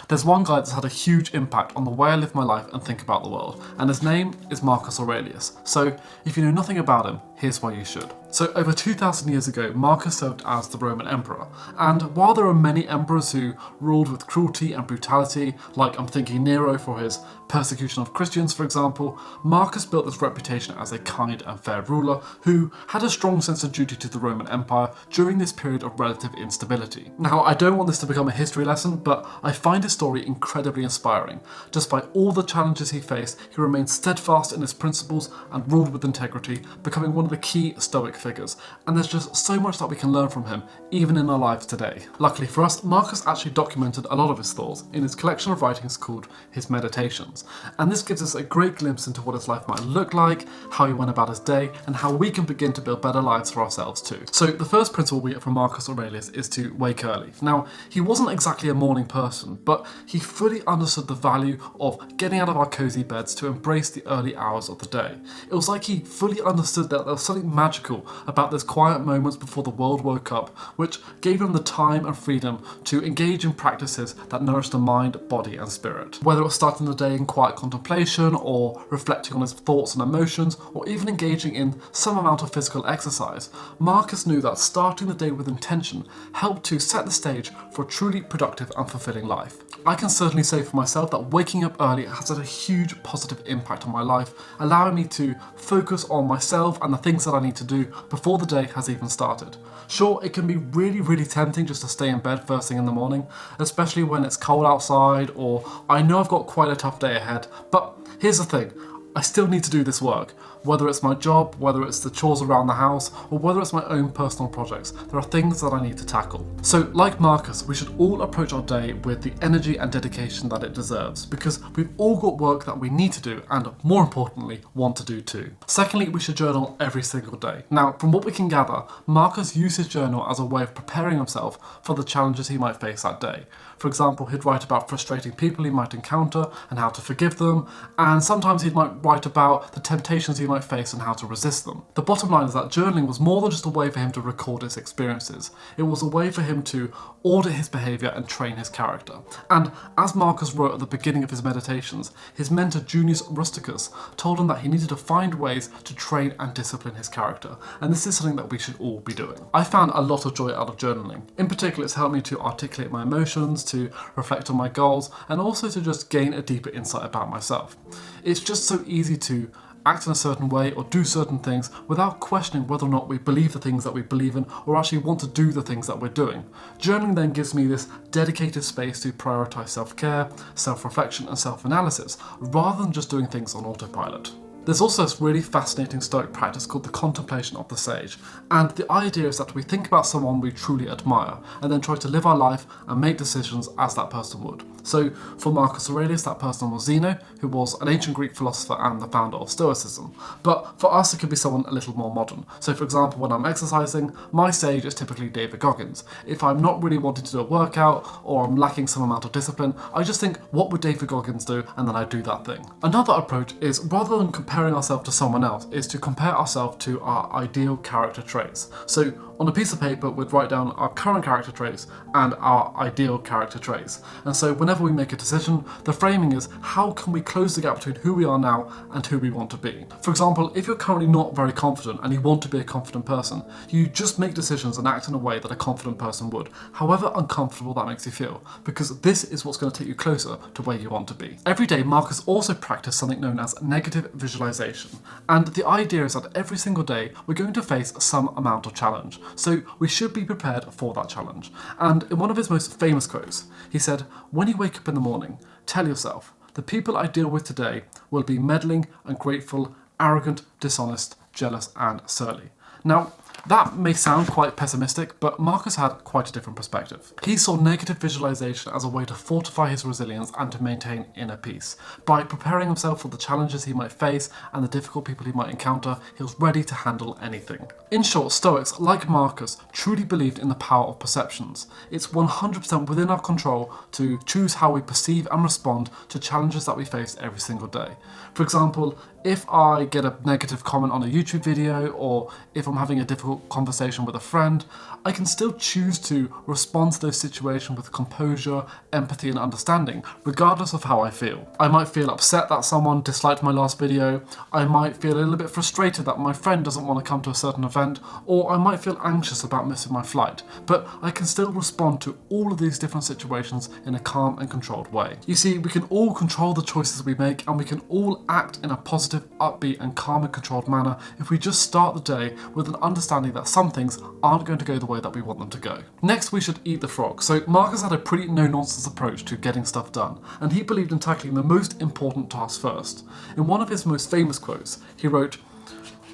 There's one guy that's had a huge impact on the way I live my life and think about the world, and his name is Marcus Aurelius. So if you know nothing about him, here's why you should. So over 2,000 years ago, Marcus served as the Roman emperor, and while there are many emperors who ruled with cruelty and brutality, like I'm thinking Nero for his persecution of Christians for example, Marcus built this reputation as a kind and fair ruler who had a strong sense of duty to the Roman Empire during this period of relative instability. Now, I don't want this to become a history lesson, but I find his story incredibly inspiring. Despite all the challenges he faced, he remained steadfast in his principles and ruled with integrity, becoming one of the key Stoic figures, and there's just so much that we can learn from him, even in our lives today. Luckily for us, Marcus actually documented a lot of his thoughts in his collection of writings called his Meditations, and this gives us a great glimpse into what his life might look like, how he went about his day, and how we can begin to build better lives for ourselves too. So the first principle we get from Marcus Aurelius is to wake early. Now, he wasn't exactly a morning person, but he fully understood the value of getting out of our cozy beds to embrace the early hours of the day. It was like he fully understood that there was something magical about those quiet moments before the world woke up, which gave him the time and freedom to engage in practices that nourish the mind, body and spirit. Whether it was starting the day in quiet contemplation, or reflecting on his thoughts and emotions, or even engaging in some amount of physical exercise, Marcus knew that starting the day with intention helped to set the stage for a truly productive and fulfilling life. I can certainly say for myself that waking up early has had a huge positive impact on my life, allowing me to focus on myself and the things that I need to do before the day has even started. Sure, it can be really tempting just to stay in bed first thing in the morning, especially when it's cold outside or I know I've got quite a tough day ahead, but here's the thing, I still need to do this work. Whether it's my job, whether it's the chores around the house, or whether it's my own personal projects, there are things that I need to tackle. So like Marcus, we should all approach our day with the energy and dedication that it deserves, because we've all got work that we need to do and, more importantly, want to do too. Secondly, we should journal every single day. Now, from what we can gather, Marcus used his journal as a way of preparing himself for the challenges he might face that day. For example, he'd write about frustrating people he might encounter and how to forgive them, and sometimes he might write about the temptations he might face and how to resist them. The bottom line is that journaling was more than just a way for him to record his experiences. It was a way for him to audit his behaviour and train his character. And as Marcus wrote at the beginning of his Meditations, his mentor Junius Rusticus told him that he needed to find ways to train and discipline his character, and this is something that we should all be doing. I found a lot of joy out of journaling. In particular, it's helped me to articulate my emotions, to reflect on my goals, and also to just gain a deeper insight about myself. It's just so easy to act in a certain way or do certain things without questioning whether or not we believe the things that we believe in or actually want to do the things that we're doing. Journaling then gives me this dedicated space to prioritise self-care, self-reflection and self-analysis rather than just doing things on autopilot. There's also this really fascinating Stoic practice called the contemplation of the sage, and the idea is that we think about someone we truly admire and then try to live our life and make decisions as that person would. So for Marcus Aurelius, that person was Zeno, who was an ancient Greek philosopher and the founder of Stoicism. But for us, it could be someone a little more modern. So for example, when I'm exercising, my sage is typically David Goggins. If I'm not really wanting to do a workout or I'm lacking some amount of discipline, I just think, what would David Goggins do? And then I do that thing. Another approach is, rather than comparing ourselves to someone else, is to compare ourselves to our ideal character traits. So on a piece of paper, we'd write down our current character traits and our ideal character traits. And so whenever we make a decision, the framing is, how can we close the gap between who we are now and who we want to be? For example, if you're currently not very confident and you want to be a confident person, you just make decisions and act in a way that a confident person would, however uncomfortable that makes you feel, because this is what's going to take you closer to where you want to be. Every day, Marcus also practiced something known as negative visualization. And the idea is that every single day, we're going to face some amount of challenge. So we should be prepared for that challenge. And in one of his most famous quotes, he said, "When you wake up in the morning, tell yourself, the people I deal with today will be meddling, ungrateful, arrogant, dishonest, jealous, and surly." Now, that may sound quite pessimistic, but Marcus had quite a different perspective. He saw negative visualization as a way to fortify his resilience and to maintain inner peace. By preparing himself for the challenges he might face and the difficult people he might encounter, he was ready to handle anything. In short, Stoics, like Marcus, truly believed in the power of perceptions. It's 100% within our control to choose how we perceive and respond to challenges that we face every single day. For example, if I get a negative comment on a YouTube video, or if I'm having a difficult difficult conversation with a friend, I can still choose to respond to those situations with composure, empathy and understanding, regardless of how I feel. I might feel upset that someone disliked my last video, I might feel a little bit frustrated that my friend doesn't want to come to a certain event, or I might feel anxious about missing my flight, but I can still respond to all of these different situations in a calm and controlled way. You see, we can all control the choices we make, and we can all act in a positive, upbeat and calm and controlled manner if we just start the day with an understanding that some things aren't going to go the way that we want them to go. Next, we should eat the frog. So Marcus had a pretty no-nonsense approach to getting stuff done, and he believed in tackling the most important tasks first. In one of his most famous quotes, he wrote,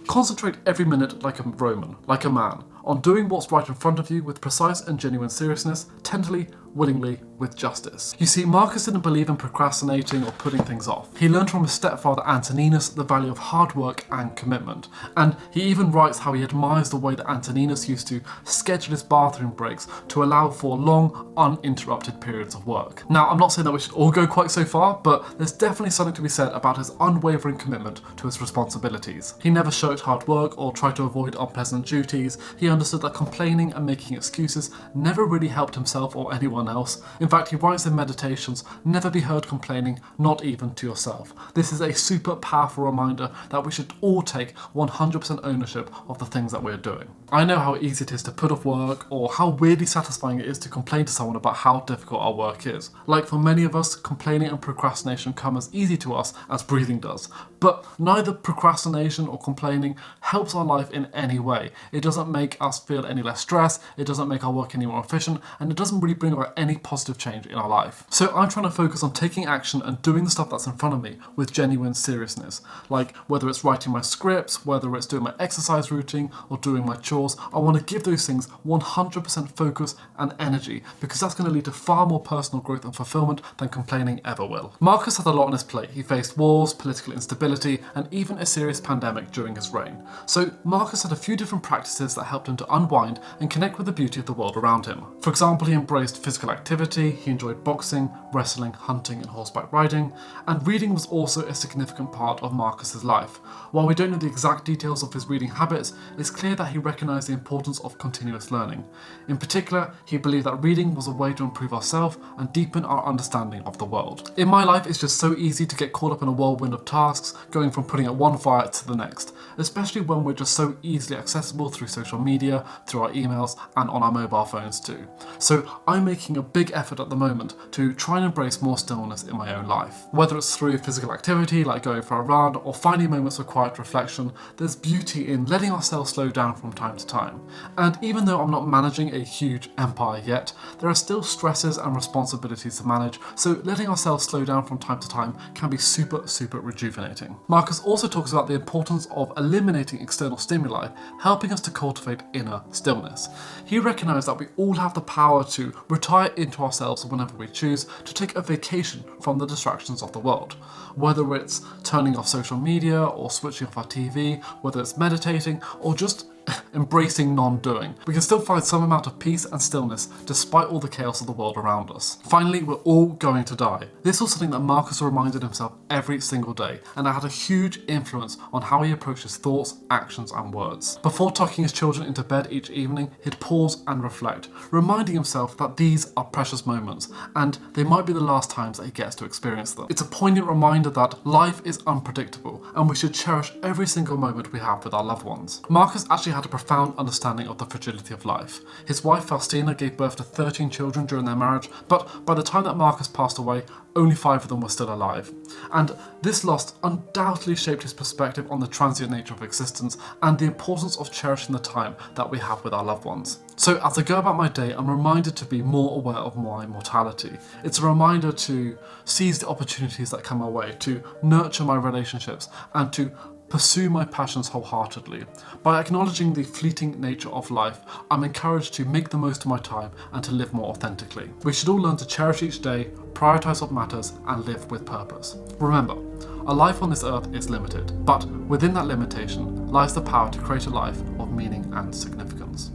"Concentrate every minute like a Roman, like a man, on doing what's right in front of you with precise and genuine seriousness, tenderly, willingly, with justice." You see, Marcus didn't believe in procrastinating or putting things off. He learned from his stepfather Antoninus the value of hard work and commitment, and he even writes how he admires the way that Antoninus used to schedule his bathroom breaks to allow for long, uninterrupted periods of work. Now, I'm not saying that we should all go quite so far, but there's definitely something to be said about his unwavering commitment to his responsibilities. He never shirked hard work or tried to avoid unpleasant duties. He understood that complaining and making excuses never really helped himself or anyone else. In fact, he writes in Meditations, "Never be heard complaining, not even to yourself." This is a super powerful reminder that we should all take 100% ownership of the things that we're doing. I know how easy it is to put off work, or how weirdly satisfying it is to complain to someone about how difficult our work is. Like, for many of us, complaining and procrastination come as easy to us as breathing does. But neither procrastination or complaining helps our life in any way. It doesn't make us feel any less stress, it doesn't make our work any more efficient, and it doesn't really bring about any positive change in our life. So I'm trying to focus on taking action and doing the stuff that's in front of me with genuine seriousness. Like, whether it's writing my scripts, whether it's doing my exercise routine, or doing my chores, I want to give those things 100% focus and energy, because that's going to lead to far more personal growth and fulfillment than complaining ever will. Marcus had a lot on his plate. He faced wars, political instability, and even a serious pandemic during his reign. So Marcus had a few different practices that helped him to unwind and connect with the beauty of the world around him. For example, he embraced physical activity, he enjoyed boxing, wrestling, hunting and horseback riding, and reading was also a significant part of Marcus's life. While we don't know the exact details of his reading habits, it's clear that he recognised the importance of continuous learning. In particular, he believed that reading was a way to improve ourselves and deepen our understanding of the world. In my life, it's just so easy to get caught up in a whirlwind of tasks, going from putting out one fire to the next, especially when we're just so easily accessible through social media, through our emails, and on our mobile phones too. So I'm making a big effort at the moment to try and embrace more stillness in my own life. Whether it's through physical activity like going for a run or finding moments of quiet reflection, there's beauty in letting ourselves slow down from time to time. And even though I'm not managing a huge empire yet, there are still stresses and responsibilities to manage, so letting ourselves slow down from time to time can be super rejuvenating. Marcus also talks about the importance of eliminating external stimuli, helping us to cultivate inner stillness. He recognised that we all have the power to retire into ourselves whenever we choose, to take a vacation from the distractions of the world. Whether it's turning off social media or switching off our TV, whether it's meditating or just embracing non-doing, we can still find some amount of peace and stillness despite all the chaos of the world around us. Finally, we're all going to die. This was something that Marcus reminded himself every single day, and it had a huge influence on how he approached his thoughts, actions and words. Before tucking his children into bed each evening, he'd pause and reflect, reminding himself that these are precious moments and they might be the last times that he gets to experience them. It's a poignant reminder that life is unpredictable and we should cherish every single moment we have with our loved ones. Marcus actually had a profound understanding of the fragility of life. His wife Faustina gave birth to 13 children during their marriage, but by the time that Marcus passed away, only 5 of them were still alive. And this loss undoubtedly shaped his perspective on the transient nature of existence and the importance of cherishing the time that we have with our loved ones. So as I go about my day, I'm reminded to be more aware of my mortality. It's a reminder to seize the opportunities that come my way, to nurture my relationships, and to pursue my passions wholeheartedly. By acknowledging the fleeting nature of life, I'm encouraged to make the most of my time and to live more authentically. We should all learn to cherish each day, prioritise what matters, and live with purpose. Remember, our life on this earth is limited, but within that limitation lies the power to create a life of meaning and significance.